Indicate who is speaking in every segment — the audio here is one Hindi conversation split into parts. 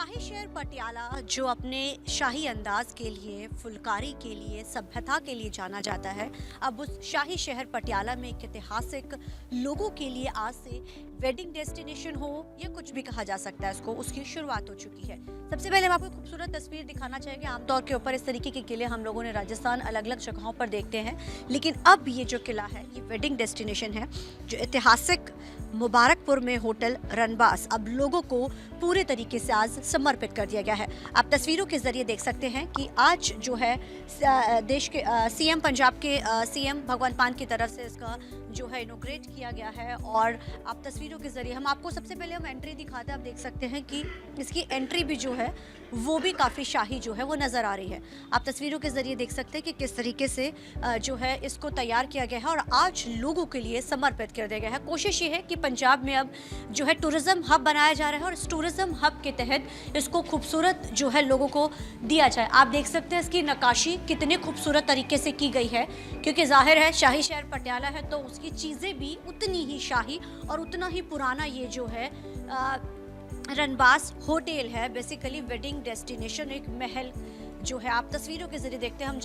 Speaker 1: शाही शहर पटियाला जो अपने शाही अंदाज के लिए, फुलकारी के लिए, सभ्यता के लिए जाना जाता है, अब उस शाही शहर पटियाला में एक ऐतिहासिक लोगों के लिए आज से वेडिंग डेस्टिनेशन हो या कुछ भी कहा जा सकता है इसको, उसकी शुरुआत हो चुकी है। सबसे पहले हम आपको खूबसूरत तस्वीर दिखाना चाहेंगे। आमतौर के ऊपर इस तरीके के किले हम लोगों ने राजस्थान अलग अलग जगहों पर देखते हैं, लेकिन अब ये जो किला है ये वेडिंग डेस्टिनेशन है, जो ऐतिहासिक मुबारकपुर में होटल रनबास अब लोगों को पूरे तरीके से आज समर्पित कर दिया गया है। आप तस्वीरों के जरिए देख सकते हैं कि आज जो है देश के सीएम, पंजाब के सीएम भगवंत मान की तरफ से इसका जो है इनोग्रेट किया गया है। और आप तस्वीरों के जरिए हम आपको सबसे पहले हम एंट्री दिखाते हैं। आप देख सकते हैं कि इसकी एंट्री भी जो है वो भी काफ़ी शाही जो है वो नज़र आ रही है। आप तस्वीरों के जरिए देख सकते हैं कि किस तरीके से जो है इसको तैयार किया गया है और आज लोगों के लिए समर्पित कर दिया गया है। कोशिश ये है कि पंजाब में अब जो है टूरिज़्म हब बनाया जा रहा है और इस टूरिज़्म हब के तहत इसको खूबसूरत जो है लोगों को दिया जाए। आप देख सकते हैं इसकी नक्काशी कितने खूबसूरत तरीके से की गई है, क्योंकि जाहिर है शाही शहर पटियाला है तो उसकी चीज़ें भी उतनी ही शाही और उतना ही पुराना ये जो है रनबास होटल है। बेसिकली वेडिंग डेस्टिनेशन, एक महल जो है आप तस्वीरों के जरिए देखते हैं। हम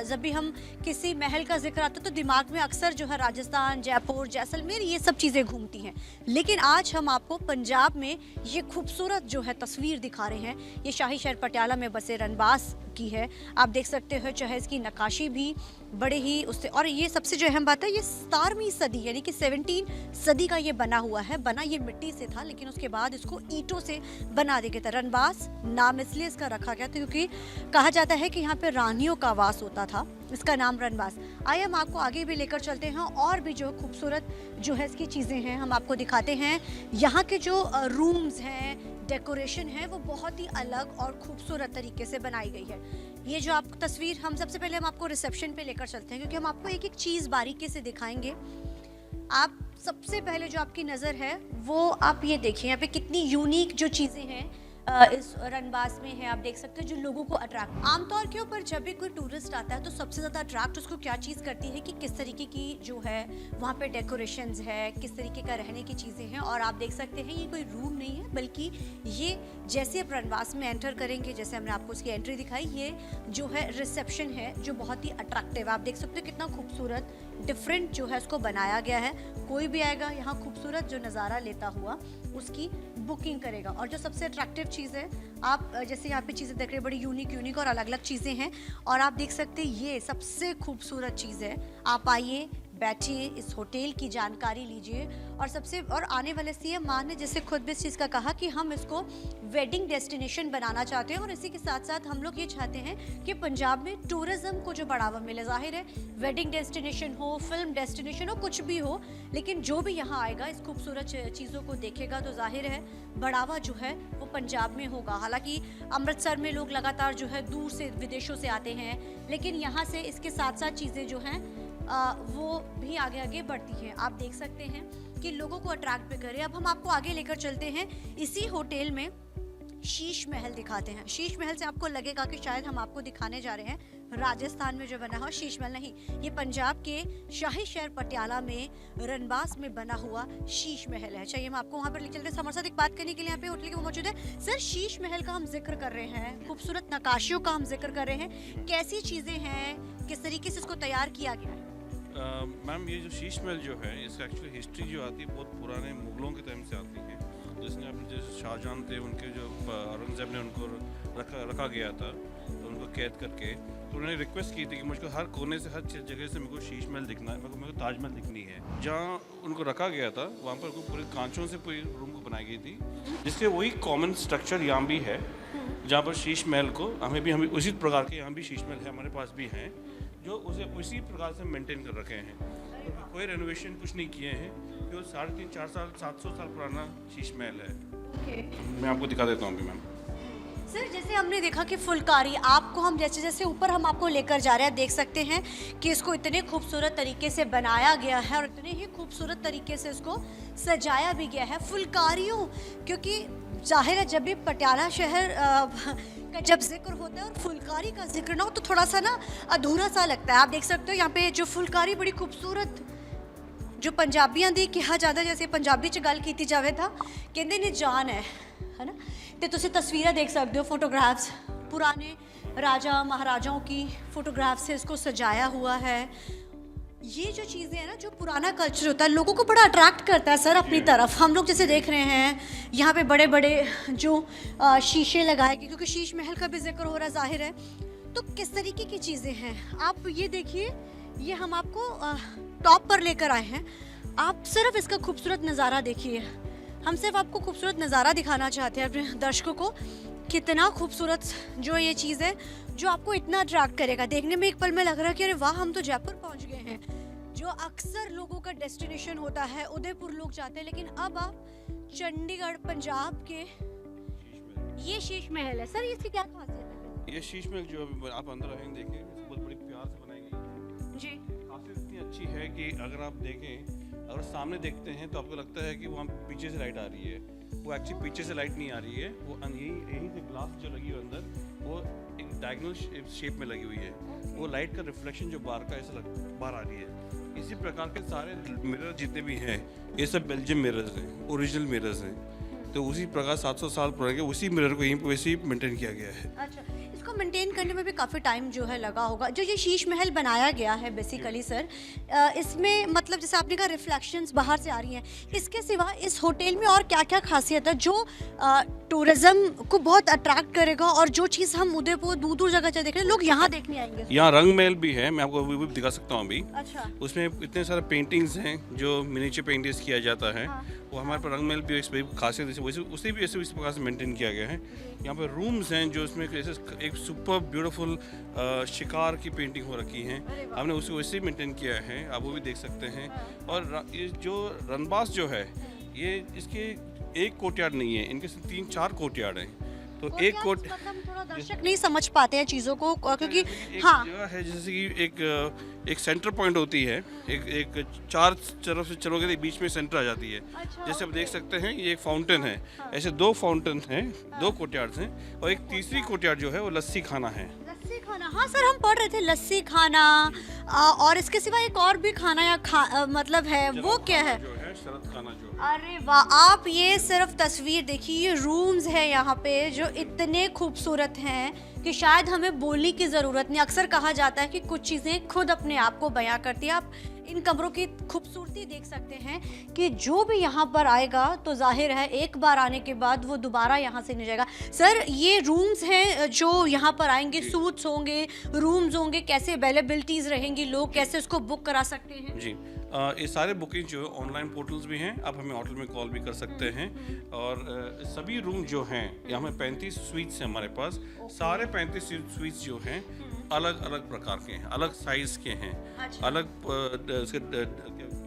Speaker 1: जब भी हम किसी महल का जिक्र आता है तो दिमाग में अक्सर जो है राजस्थान, जयपुर, जैसलमेर ये सब चीज़ें घूमती हैं, लेकिन आज हम आपको पंजाब में ये खूबसूरत जो है तस्वीर दिखा रहे हैं। ये शाही शहर पटियाला में बसे रनबास की है। आप देख सकते हो चाहे इसकी नक्काशी भी बड़े ही उससे, और ये सबसे जो अहम बात है ये 17वीं सदी यानी कि 17 सदी का ये बना हुआ है। बना ये मिट्टी से था लेकिन उसके बाद इसको ईंटों से बना दिया गया था। रनबास नाम इसलिए इसका रखा गया था क्योंकि कहा जाता है कि यहाँ पे रानियों का वास होता था, इसका नाम रनबास। आइए हम आपको आगे भी लेकर चलते हैं और भी जो खूबसूरत जो है इसकी चीज़ें हैं हम आपको दिखाते हैं। यहाँ के जो रूम्स हैं, डेकोरेशन है, वो बहुत ही अलग और खूबसूरत तरीके से बनाई गई है। ये जो आप तस्वीर, हम सबसे पहले हम आपको रिसेप्शन पे लेकर चलते हैं क्योंकि हम आपको एक एक चीज़ बारीकी से दिखाएंगे। आप सबसे पहले जो आपकी नज़र है वो आप ये देखिए, यहाँ पे कितनी यूनिक जो चीज़ें हैं इस रनबास में है। आप देख सकते हैं जो लोगों को अट्रैक्ट, आमतौर के ऊपर जब भी कोई टूरिस्ट आता है तो सबसे ज़्यादा अट्रैक्ट उसको क्या चीज़ करती है कि किस तरीके की जो है वहाँ पे डेकोरेशंस है, किस तरीके का रहने की चीज़ें हैं। और आप देख सकते हैं ये कोई रूम नहीं है, बल्कि ये जैसे आप रनबास में एंटर करेंगे, जैसे हमने आपको उसकी एंट्री दिखाई, ये जो है रिसेप्शन है जो बहुत ही अट्रैक्टिव। आप देख सकते हो कितना खूबसूरत डिफरेंट जो है उसको बनाया गया है। कोई भी आएगा यहाँ खूबसूरत जो नज़ारा लेता हुआ उसकी बुकिंग करेगा। और जो सबसे अट्रैक्टिव चीज़ है, आप जैसे यहाँ पे चीज़ें देख रहे हैं बड़ी यूनिक और अलग अलग चीज़ें हैं। और आप देख सकते हैं ये सबसे खूबसूरत चीज़ है। आप आइए, बैठिए, इस होटल की जानकारी लीजिए। और आने वाले सीएम मान ने जैसे खुद भी इस चीज़ का कहा कि हम इसको वेडिंग डेस्टिनेशन बनाना चाहते हैं और इसी के साथ साथ हम लोग ये चाहते हैं कि पंजाब में टूरिज़्म को जो बढ़ावा मिले। जाहिर है वेडिंग डेस्टिनेशन हो, फिल्म डेस्टिनेशन हो, कुछ भी हो, लेकिन जो भी यहाँ आएगा इस खूबसूरत चीज़ों को देखेगा तो जाहिर है बढ़ावा जो है वो पंजाब में होगा। हालांकि अमृतसर में लोग लगातार जो है दूर से, विदेशों से आते हैं, लेकिन यहाँ से इसके साथ साथ चीज़ें जो हैं वो भी आगे आगे बढ़ती हैं। आप देख सकते हैं कि लोगों को अट्रैक्ट भी करे। अब हम आपको आगे लेकर चलते हैं, इसी होटल में शीश महल दिखाते हैं। शीश महल से आपको लगेगा कि शायद हम आपको दिखाने जा रहे हैं राजस्थान में जो बना हुआ शीश महल, नहीं, ये पंजाब के शाही शहर पटियाला में रनबास में बना हुआ शीश महल है। चाहिए हम आपको वहाँ पर ले चलते हैं। हमारे साथ एक बात करने के लिए यहाँ पे होटल के वो मौजूद है। सर, शीश महल का हम जिक्र कर रहे हैं, खूबसूरत नक्काशियों का हम जिक्र कर रहे हैं, कैसी चीज़ें हैं, किस तरीके से इसको तैयार किया गया है?
Speaker 2: मैम, ये जो शीश महल जो है इसका एक्चुअली हिस्ट्री जो आती है बहुत पुराने मुगलों के टाइम से आती है। जिसने अपने जैसे शाहजहां थे, उनके जो औरंगजेब ने उनको रखा गया था तो उनको कैद करके, तो उन्होंने रिक्वेस्ट की थी कि मुझको हर कोने से, हर जगह से मेरे को शीश महल दिखना है, मेरे को ताजमहल दिखनी है। जहाँ उनको रखा गया था वहाँ पर पूरे कांचों से पूरी रूम को बनाई गई थी, जिसके वही कॉमन स्ट्रक्चर यहाँ भी है, जहाँ पर शीश महल को हमें उसी प्रकार के यहाँ भी शीश महल है, हमारे पास भी हैं, जो उसे उसी प्रकार से मेंटेन कर रखे हैं। तो कोई रेनोवेशन कुछ नहीं किए हैं, जो 350-4 साल 700 साल पुराना शीश महल है। मैं आपको दिखा देता हूँ अभी मैम।
Speaker 1: सर, जैसे हमने देखा कि फुलकारी, आपको हम जैसे जैसे ऊपर हम आपको लेकर जा रहे हैं, देख सकते हैं कि इसको इतने खूबसूरत तरीके से बनाया गया है और इतने ही खूबसूरत तरीके से इसको सजाया भी गया है फुलकारियों। क्योंकि जाहिर है जब भी पटियाला शहर का जब जिक्र होता है और फुलकारी का जिक्र ना हो तो थोड़ा सा ना अधूरा सा लगता है। आप देख सकते हो यहाँ पे जो फुलकारी बड़ी खूबसूरत जो पंजाबियां दी कहा जाता, जैसे पंजाबी च गल की जाए था कहते ने जान है ना, ਤੇ ਤੁਸੀਂ ਤਸਵੀਰਾਂ ਦੇਖ ਸਕਦੇ ਹੋ, फोटोग्राफ्स पुराने राजा महाराजाओं की फोटोग्राफ से इसको सजाया हुआ है। ये जो चीज़ें हैं ना, जो पुराना कल्चर होता है, लोगों को बड़ा अट्रैक्ट करता है सर अपनी तरफ। हम लोग जैसे देख रहे हैं यहाँ पे बड़े बड़े जो शीशे लगाए गए, क्योंकि शीश महल का भी जिक्र हो रहा है, जाहिर है। तो किस तरीके की चीज़ें हैं, आप ये देखिए, ये हम आपको टॉप पर लेकर आए हैं। आप सिर्फ इसका खूबसूरत नज़ारा देखिए। हम सिर्फ आपको खूबसूरत नज़ारा दिखाना चाहते हैं अपने दर्शकों को। कितना खूबसूरत जो ये चीज़ है, जो आपको इतना अट्रैक्ट करेगा। देखने में एक पल में लग रहा है कि अरे वाह, हम तो जयपुर पहुंच गए हैं, जो अक्सर लोगों का डेस्टिनेशन होता है। उदयपुर लोग जाते हैं, लेकिन अब आप चंडीगढ़ पंजाब के ये शीश महल है। सर इसकी क्या खासियत है?
Speaker 2: ये शीश महल जो अभी आप अंदर आएंगे देखें, बहुत बड़ी प्यार से बनाई गई है
Speaker 1: जी।
Speaker 2: खासियत इतनी अच्छी है कि अगर आप देखें, अगर सामने देखते हैं तो आपको लगता है कि वहाँ पीछे से लाइट आ रही है। वो एक्चुअली पीछे से लाइट नहीं आ रही है, वो यहीं से ग्लास जो लगी हुई है अंदर, वो एक डायगोनल शेप में लगी हुई है। वो लाइट का रिफ्लेक्शन जो बाहर का ऐसा बाहर आ रही है। इसी प्रकार के सारे मिरर जितने भी हैं, ये सब बेल्जियम मिरर्स हैं, ओरिजिनल मिरर्स हैं। तो उसी प्रकार 700 साल पुराने उसी मिरर को यहीं पर वैसे ही मेंटेन किया गया है।
Speaker 1: अच्छा, इसको मेंटेन करने में भी काफ़ी टाइम जो है लगा होगा। जो ये शीश महल बनाया गया है बेसिकली सर, इसमें मतलब जैसे आपने कहा रिफ्लेक्शंस बाहर से आ रही हैं, इसके सिवा इस होटल में और क्या क्या खासियत है जो टूरिज्म को बहुत अट्रैक्ट करेगा, और जो चीज़ हम उदयपुर दूर दूर जगह से देख रहे हैं, लोग यहाँ देखने आएंगे?
Speaker 2: यहाँ रंग महल भी है, मैं आपको भी दिखा सकता हूँ अभी।
Speaker 1: अच्छा।
Speaker 2: उसमें इतने सारे पेंटिंग्स हैं जो मिनिएचर पेंटिंग्स किया जाता है। वो हमारे पर रंग महल भी एक खासियत है, उसे भी ऐसे इस प्रकार से मेंटेन किया गया है। यहाँ पे रूम्स हैं जो इसमें एक सुपर ब्यूटीफुल शिकार की पेंटिंग हो रखी है, हमने उसे वैसे ही मेंटेन किया है, आप वो भी देख सकते हैं। और ये जो रनबास जो है, ये इसके एक कोर्टयार्ड नहीं है, इनके 3-4 कोर्टयार्ड हैं। तो एक कोर्ट
Speaker 1: मतलब थोड़ा दर्शक नहीं समझ पाते हैं चीज़ों को, क्योंकि
Speaker 2: एक
Speaker 1: हाँ
Speaker 2: जगह है जैसे कि एक सेंटर पॉइंट होती है, एक 4 तरफ से चलोगे तो बीच में सेंटर आ जाती है।
Speaker 1: अच्छा,
Speaker 2: जैसे आप देख सकते हैं, ये एक फाउंटेन है, ऐसे 2 फाउंटेन हैं, 2 कोर्टयार्ड्स हैं, और एक तीसरी कोर्टयार्ड जो है वो लस्सी खाना है।
Speaker 1: लस्सी खाना, हाँ सर हम पढ़ रहे थे लस्सी खाना। और इसके सिवा एक और भी खाना या मतलब है, वो क्या है?
Speaker 2: जो है शरद खाना जो है।
Speaker 1: अरे वाह, आप ये सिर्फ तस्वीर देखिए, ये रूम्स है यहाँ पे जो इतने खूबसूरत हैं कि शायद हमें बोलने की ज़रूरत नहीं। अक्सर कहा जाता है कि कुछ चीज़ें खुद अपने आप को बयां करती है। आप इन कमरों की खूबसूरती देख सकते हैं कि जो भी यहाँ पर आएगा तो जाहिर है एक बार आने के बाद वो दोबारा यहाँ से नहीं जाएगा। सर ये रूम्स हैं जो यहाँ पर आएंगे, सूट्स होंगे, रूम्स होंगे, कैसे अवेलेबिलिटीज़ रहेंगी, लोग कैसे उसको बुक करा सकते हैं?
Speaker 2: जी, ये सारे बुकिंग जो है ऑनलाइन पोर्टल्स भी हैं, आप हमें होटल में कॉल भी कर सकते हैं। और सभी रूम जो हैं, यहाँ में 35 स्वीट्स हैं हमारे पास। सारे 35 स्वीट्स जो हैं अलग अलग प्रकार के हैं, अलग साइज़ के हैं।
Speaker 1: अच्छा।
Speaker 2: अलग उसके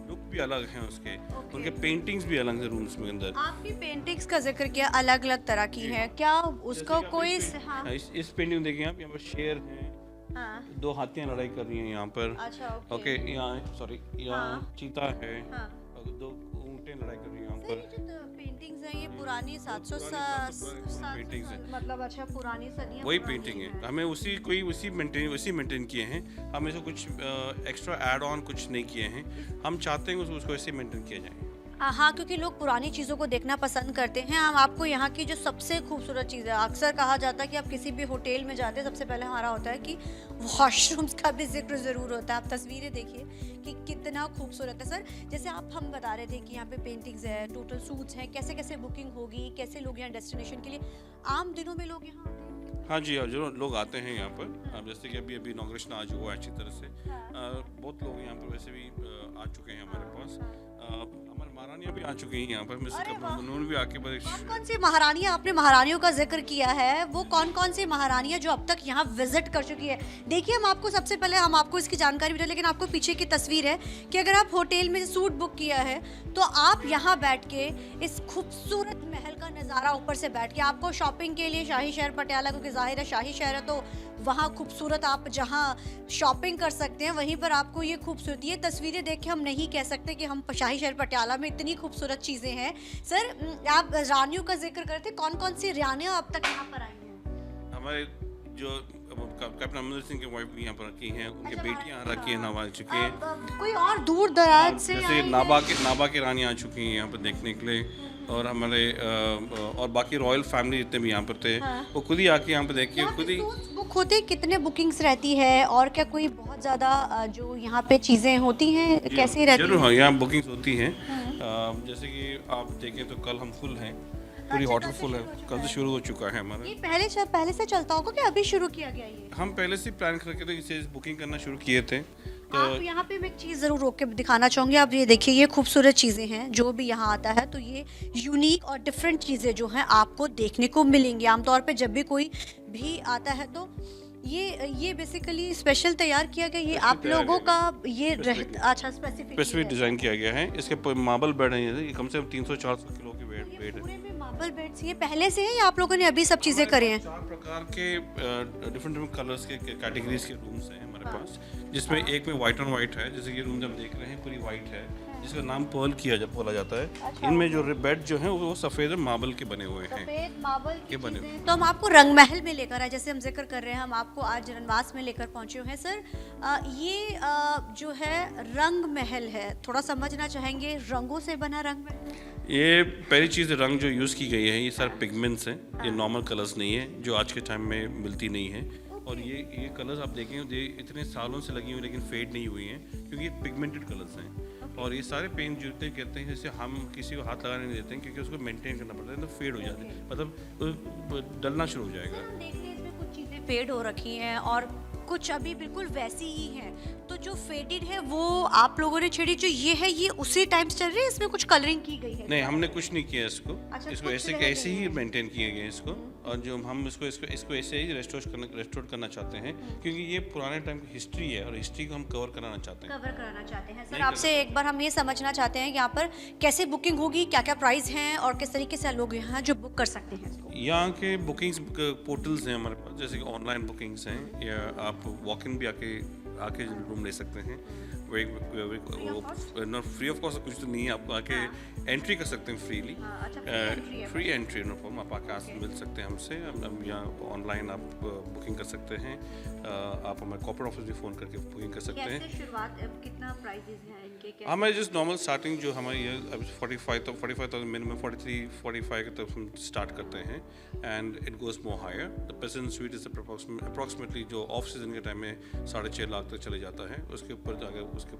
Speaker 2: लुक भी अलग हैं उसके, उनके पेंटिंग्स भी अलग हैं रूम्स में अंदर।
Speaker 1: आपकी पेंटिंग्स का जिक्र किया, अलग अलग तरह की है, क्या उसका कोई हाँ।
Speaker 2: इस पेंटिंग देखिए आप, यहाँ पर शेर हैं,
Speaker 1: हाँ।
Speaker 2: 2 हाथियाँ लड़ाई कर रही हैं यहाँ पर।
Speaker 1: अच्छा,
Speaker 2: ओके, यहाँ सॉरी, यहाँ चीता है,
Speaker 1: हाँ।
Speaker 2: और 2 ऊँटें लड़ाई कर रही हैं यहाँ
Speaker 1: सर
Speaker 2: पर।
Speaker 1: ये जो पेंटिंग्स हैं, ये पुरानी 700
Speaker 2: पेंटिंग्स हैं।
Speaker 1: मतलब अच्छा पुरानी सदियाँ
Speaker 2: वही
Speaker 1: पुरानी
Speaker 2: पेंटिंग है,
Speaker 1: हैं।
Speaker 2: हमें उसी मेंटेन किए हैं। हम ऐसे कुछ एक्स्ट्रा ऐड ऑन कुछ नहीं किए हैं। हम चाहते हैं कि उसको ऐसे मेंटेन किया जाए।
Speaker 1: हाँ, क्योंकि लोग पुरानी चीज़ों को देखना पसंद करते हैं। हम आपको यहाँ की जो सबसे खूबसूरत चीज़ है, अक्सर कहा जाता है कि आप किसी भी होटल में जाते हैं, सबसे पहले हमारा होता है कि वॉशरूम्स का भी जिक्र ज़रूर होता है। आप तस्वीरें देखिए कि कितना खूबसूरत है। सर जैसे हम बता रहे थे कि यहाँ पे पेंटिंग्स है, टोटल सूट्स हैं, कैसे कैसे बुकिंग होगी, कैसे लोग यहाँ डेस्टिनेशन के लिए आम दिनों में लोग यहाँ आते हैं?
Speaker 2: हाँ जी, जो लोग आते हैं यहाँ पर, अब जैसे कि अभी इनॉग्रेशन आज हुआ अच्छी तरह से, बहुत लोग यहाँ पर वैसे भी आ चुके हैं हमारे पास। हमारे महारानियाँ भी आ चुकी हैं यहाँ पर, उन्होंने भी आके
Speaker 1: कौन सी महारानियाँ, आपने महारानियों का जिक्र किया है, वो कौन कौन सी महारानियाँ जो अब तक यहाँ विजिट कर चुकी है? देखिए हम आपको सबसे पहले हम आपको इसकी जानकारी भी दें, लेकिन आपको पीछे की तस्वीर है कि अगर आप होटल में सूट बुक किया है तो आप यहाँ बैठ के इस खूबसूरत महल का नज़ारा ऊपर से बैठ के, आपको शॉपिंग के लिए शाही शहर पटियाला, क्योंकि जाहिर है शाही शहर है तो वहाँ खूबसूरत आप जहाँ शॉपिंग कर सकते हैं, वहीं पर आपको ये खूबसूरत ये तस्वीरें देख के हम नहीं कह सकते कि हम शाही शहर पटियाला में इतनी खूबसूरत चीज़ें हैं। सर आप रानियों का जिक्र करते, कौन कौन सी रानियाँ अब तक यहाँ पर आई हैं?
Speaker 2: हमारे जो कैप्टन अमरिंदर सिंह की वाइफ भी यहाँ पर रखी हैं, उनकी बेटियाँ रखी हैं, नवा चुके हैं।
Speaker 1: कोई और दूर दराज से
Speaker 2: जैसे नाबा की रानी आ चुकी हैं यहाँ पर देखने के लिए। और हमारे और बाकी रॉयल फैमिली जितने भी यहाँ पर थे
Speaker 1: हाँ।
Speaker 2: वो खुद ही आके यहाँ पे देखिए
Speaker 1: यहाँ
Speaker 2: खुद
Speaker 1: पे
Speaker 2: ही।
Speaker 1: टूर्स बुक होते कितने बुकिंग्स रहती है और क्या कोई बहुत ज़्यादा जो यहाँ पे चीज़ें होती हैं कैसे रहती
Speaker 2: जरूर
Speaker 1: हैं?
Speaker 2: हाँ, यहाँ बुकिंग्स होती हैं।
Speaker 1: हाँ।
Speaker 2: जैसे कि आप देखें तो कल हम फुल हैं, पूरी होटल फुल है, कल से शुरू हो चुका है हमारा।
Speaker 1: ये पहले से चलता होगा कि अभी शुरू किया गया ये?
Speaker 2: हम पहले से प्लान करके तो इसे बुकिंग करना शुरू किए थे। तो
Speaker 1: आप यहाँ पे मैं एक चीज़ ज़रूर रोक के दिखाना चाहूँगी। आप ये देखिए, ये खूबसूरत चीज़ें हैं जो भी यहाँ आता है तो ये यूनिक और डिफरेंट चीज़ें जो हैं आपको देखने को मिलेंगी। आमतौर पे जब भी कोई भी आता है तो ये बेसिकली स्पेशल तैयार किया गया, ये आप
Speaker 2: तैयार
Speaker 1: लोगों
Speaker 2: किया
Speaker 1: का ये
Speaker 2: Specific
Speaker 1: अच्छा स्पेसिफिक
Speaker 2: स्पेसिफिक डिज़ाइन किया गया है। इसके मार्बल बेड हैं, ये कम से कम 300-400 किलो की वेट है।
Speaker 1: पूरे में मार्बल बेड्स ये पहले से है या आप लोगों ने अभी सब चीज़ें करी हैं?
Speaker 2: 4 प्रकार के डिफरेंट कलर्स के कैटेगरीज के रूम्स हैं हमारे पास, जिसमें एक में वाइट एंड वाइट है, जैसे ये रूम जब देख रहे हैं पूरी वाइट है, जिसका नाम पर्ल बोला जाता है। इनमें जो बेड जो हैं वो सफ़ेद मार्बल के बने हुए हैं।
Speaker 1: सफेद मार्बल की
Speaker 2: ये बने
Speaker 1: चीज़ें। तो हम आपको रंग महल में लेकर आए, जैसे हम जिक्र कर रहे हैं, हम आपको आज रनवास में लेकर पहुंचे हुए हैं। सर ये जो है रंग महल है, थोड़ा समझना चाहेंगे रंगों से बना रंग महल?
Speaker 2: ये पहली चीज़ रंग जो यूज़ की गई है ये सारे पिगमेंट्स हैं, ये नॉर्मल कलर्स नहीं है जो आज के टाइम में मिलती नहीं है। और ये कलर्स आप देखें ये इतने सालों से लगी हुई लेकिन फेड नहीं हुई हैं क्योंकि ये पिगमेंटेड कलर्स हैं। और ये सारे पेंट जूते कहते हैं जैसे हम किसी को हाथ लगाने नहीं देते हैं क्योंकि उसको मेंटेन करना पड़ता है, तो फेड हो जाते हैं, मतलब डलना शुरू हो जाएगा।
Speaker 1: हम देख रहे हैं इसमें कुछ चीज़ें फेड हो रखी हैं और कुछ अभी बिल्कुल वैसी ही हैं। तो जो फेडेड है वो आप लोगों ने छेड़ी, जो ये है ये उसी टाइम से चल रही है, इसमें कुछ कलरिंग की गई है?
Speaker 2: नहीं, हमने कुछ नहीं किया इसको।
Speaker 1: अच्छा,
Speaker 2: इसको
Speaker 1: कुछ
Speaker 2: ऐसे
Speaker 1: रह
Speaker 2: ऐसे
Speaker 1: गई
Speaker 2: ही
Speaker 1: है।
Speaker 2: मेंटेन किए गए हैं इसको। और जो हम इसको ऐसे ही रेस्टोर करना चाहते हैं क्योंकि ये पुराने टाइम की हिस्ट्री है और हिस्ट्री को हम कवर कराना चाहते हैं।
Speaker 1: कवर कराना चाहते हैं। सर
Speaker 2: नहीं
Speaker 1: आपसे एक बार हम ये समझना चाहते हैं कि यहाँ पर कैसे बुकिंग होगी, क्या क्या प्राइस हैं और किस तरीके से लोग यहाँ जो बुक कर सकते हैं इसको?
Speaker 2: यहाँ के बुकिंग्स पोर्टल्स हैं हमारे पास, जैसे कि ऑनलाइन बुकिंग्स हैं या आप वॉक इन भी आके रूम ले सकते हैं। नॉट फ्री ऑफ कॉस्ट कुछ तो नहीं है, आपको आके एंट्री कर सकते हैं freely. Free entry no problem, आप आके मिल सकते हैं हमसे। हम यहाँ ऑनलाइन आप बुकिंग कर सकते हैं। आप हमारे कॉर्पोरेट ऑफिस भी फ़ोन करके बुकिंग कर सकते हैं।
Speaker 1: शुरुआत कितना प्राइसेस हैं इनके? क्या
Speaker 2: हमारे जस्ट नॉर्मल स्टार्टिंग जो हमारी अभी 45,000 मिनिमम 43-45 की तरफ हम स्टार्ट करते हैं and it goes more higher. The present suite is approximately जो ऑफ सीजन के टाइम में 6.5 लाख तक चले जाता है, उसके ऊपर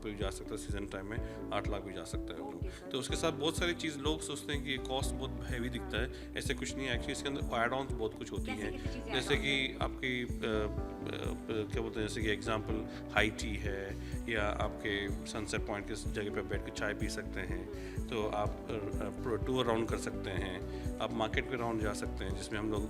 Speaker 2: भी जा सकता है, सीजन टाइम में 8 लाख भी जा सकता है वो। तो उसके साथ बहुत सारी चीज़ लोग सोचते हैं कि ये कॉस्ट बहुत हैवी दिखता है, ऐसे कुछ नहीं है। एक्चुअली इसके अंदर एड ऑन्स बहुत कुछ होती हैं, जैसे कि आपकी क्या बोलते हैं, जैसे कि एग्जांपल हाई टी है या आपके सनसेट पॉइंट के जगह पे बैठ के चाय पी सकते हैं, तो आप टूर राउंड कर सकते हैं। आप मार्केट पे राउंड जा सकते हैं जिसमें हम लोग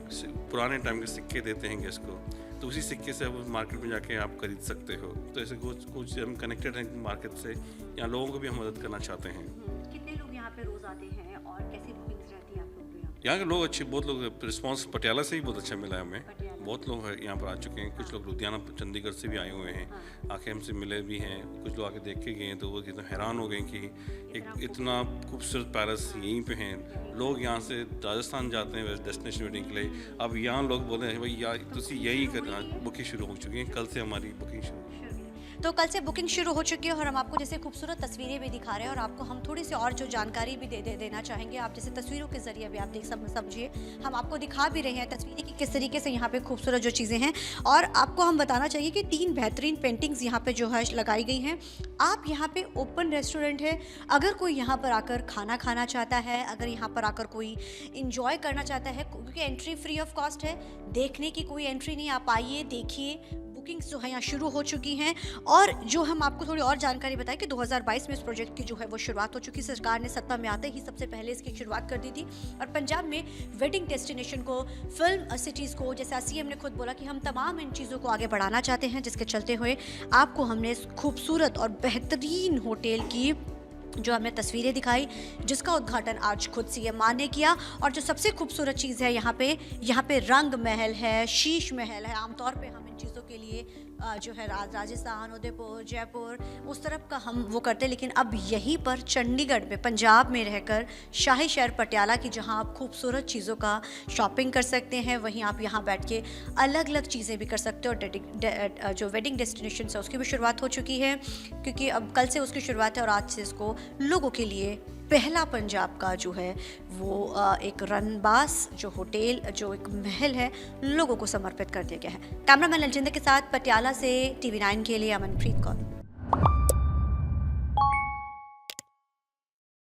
Speaker 2: पुराने टाइम के सिक्के देते हैं गेस्ट को, तो उसी सिक्के से आप मार्केट में जाके आप खरीद सकते हो। तो ऐसे कुछ हम कनेक्टेड हैं मार्केट से, यहाँ लोगों को भी हम मदद करना चाहते हैं।
Speaker 1: कितने लोग यहाँ पे रोज आते हैं और कैसी बुकिंग्स रहती है आप लोग को?
Speaker 2: यहाँ के लोग अच्छे, बहुत लोग रिस्पांस पटियाला से ही बहुत अच्छा मिला है हमें। बहुत लोग यहाँ पर आ चुके हैं, कुछ लोग लुधियाना चंडीगढ़ से भी आए हुए हैं, आके हमसे मिले भी हैं। कुछ लोग आके देख के गए हैं तो वो कितना हैरान हो गए कि एक इतना खूबसूरत पैलेस यहीं पे हैं। लोग यहाँ से राजस्थान जाते हैं डेस्टिनेशन वेडिंग के लिए, अब यहाँ लोग बोल रहे हैं भाई यार तुम यहीं करना। बुकिंग शुरू हो चुकी है, कल से हमारी बुकिंग शुरू।
Speaker 1: तो कल से बुकिंग शुरू हो चुकी है और हम आपको जैसे खूबसूरत तस्वीरें भी दिखा रहे हैं और आपको हम थोड़ी सी और जो जानकारी भी देना चाहेंगे। आप जैसे तस्वीरों के जरिए भी आप देख समझिए, हम आपको दिखा भी रहे हैं तस्वीरें कि किस तरीके से यहाँ पे खूबसूरत जो चीज़ें हैं। और आपको हम बताना चाहिए कि 3 बेहतरीन पेंटिंग्स यहाँ पे जो है लगाई गई हैं। आप यहाँ पे ओपन रेस्टोरेंट है, अगर कोई यहाँ पर आकर खाना खाना चाहता है, अगर यहाँ पर आकर कोई इंजॉय करना चाहता है, क्योंकि एंट्री फ्री ऑफ कॉस्ट है, देखने की कोई एंट्री नहीं। आप आइए, देखिए, बुकिंग्स जो है यहाँ शुरू हो चुकी हैं। और जो हम आपको थोड़ी और जानकारी बताएं कि 2022 में इस प्रोजेक्ट की जो है वो शुरुआत हो चुकी है। सरकार ने सत्ता में आते ही सबसे पहले इसकी शुरुआत कर दी थी और पंजाब में वेडिंग डेस्टिनेशन को, फिल्म सिटीज़ को, जैसा सीएम ने खुद बोला कि हम तमाम इन चीज़ों को आगे बढ़ाना चाहते हैं, जिसके चलते हुए आपको हमने इस खूबसूरत और बेहतरीन होटल की जो हमने तस्वीरें दिखाई, जिसका उद्घाटन आज खुद सीएम मान ने किया। और जो सबसे खूबसूरत चीज़ है यहाँ पे रंग महल है, शीश महल है। आमतौर पे हम इन चीज़ों के लिए जो है राजस्थान, उदयपुर, जयपुर उस तरफ का हम वो करते हैं, लेकिन अब यहीं पर चंडीगढ़ में, पंजाब में रहकर शाही शहर पटियाला की जहाँ आप खूबसूरत चीज़ों का शॉपिंग कर सकते हैं, वहीं आप यहाँ बैठ के अलग अलग चीज़ें भी कर सकते हो। और जो वेडिंग डेस्टिनेशन है उसकी भी शुरुआत हो चुकी है, क्योंकि अब कल से उसकी शुरुआत है और आज से इसको लोगों के लिए पहला पंजाब का जो है वो एक रनबास जो होटल जो एक महल है लोगों को समर्पित कर दिया गया है। कैमरामैन अलजिंदर के साथ पटियाला से TV9 के लिए अमनप्रीत कौर।